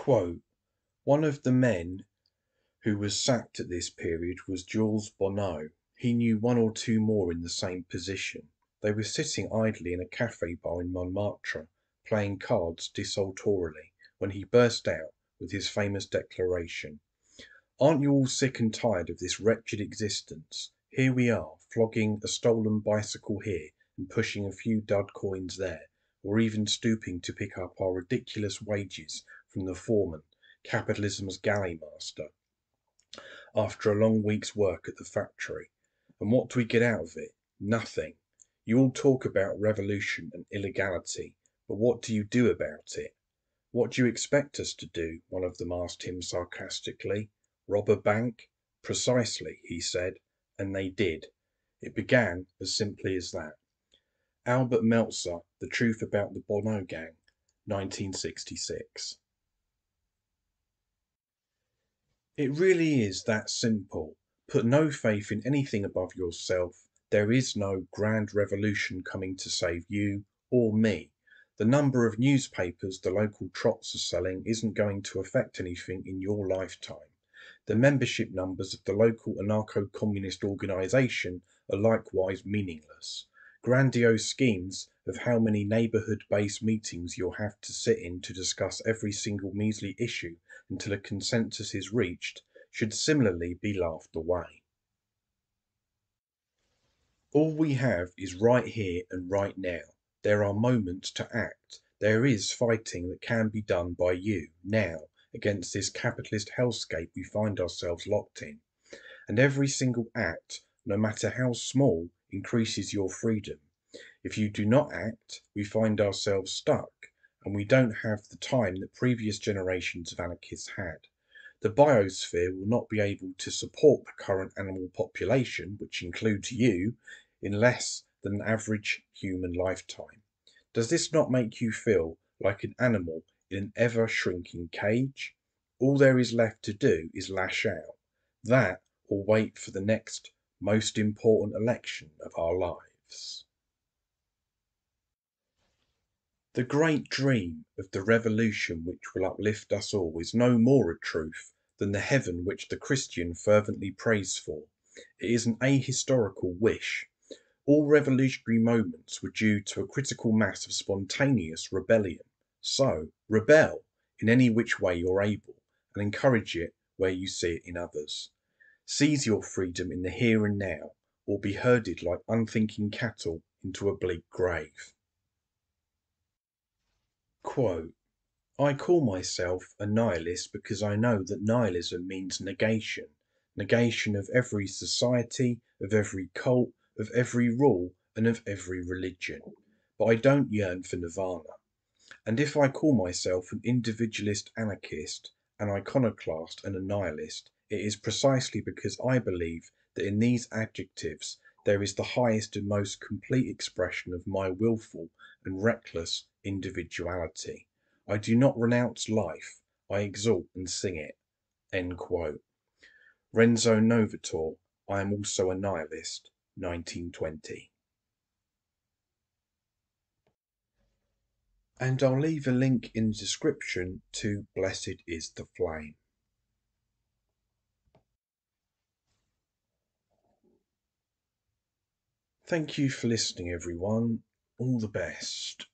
Quote, one of the men who was sacked at this period was Jules Bonneau. He knew one or two more in the same position. They were sitting idly in a cafe bar in Montmartre, playing cards desultorily, when he burst out with his famous declaration. Aren't you all sick and tired of this wretched existence? Here we are, flogging a stolen bicycle here and pushing a few dud coins there, or even stooping to pick up our ridiculous wages from the foreman, capitalism's galley master, after a long week's work at the factory. And what do we get out of it? Nothing. You all talk about revolution and illegality, but what do you do about it? What do you expect us to do? One of them asked him sarcastically. Rob a bank? Precisely, he said, and they did. It began as simply as that. Albert Meltzer, The Truth About the Bonneau Gang, 1966. It really is that simple. Put no faith in anything above yourself. There is no grand revolution coming to save you or me. The number of newspapers the local trots are selling isn't going to affect anything in your lifetime. The membership numbers of the local anarcho-communist organisation are likewise meaningless. Grandiose schemes of how many neighbourhood-based meetings you'll have to sit in to discuss every single measly issue until a consensus is reached should similarly be laughed away. All we have is right here and right now. There are moments to act. There is fighting that can be done by you, now, against this capitalist hellscape we find ourselves locked in. And every single act, no matter how small, increases your freedom. If you do not act, we find ourselves stuck, and we don't have the time that previous generations of anarchists had. The biosphere will not be able to support the current animal population, which includes you, in less than an average human lifetime. Does this not make you feel like an animal in an ever-shrinking cage? All there is left to do is lash out. That, or wait for the next most important election of our lives. The great dream of the revolution which will uplift us all is no more a truth than the heaven which the Christian fervently prays for. It is an ahistorical wish. All revolutionary moments were due to a critical mass of spontaneous rebellion. So, rebel in any which way you're able, and encourage it where you see it in others. Seize your freedom in the here and now, or be herded like unthinking cattle into a bleak grave. Quote, I call myself a nihilist because I know that nihilism means negation, negation of every society, of every cult, of every rule, and of every religion. But I don't yearn for nirvana. And if I call myself an individualist anarchist, an iconoclast, and a nihilist, it is precisely because I believe that in these adjectives there is the highest and most complete expression of my willful and reckless individuality. I do not renounce life, I exalt and sing it. End quote. Renzo Novatore, I am also a nihilist, 1920. And I'll leave a link in the description to Blessed is the Flame. Thank you for listening, everyone. All the best.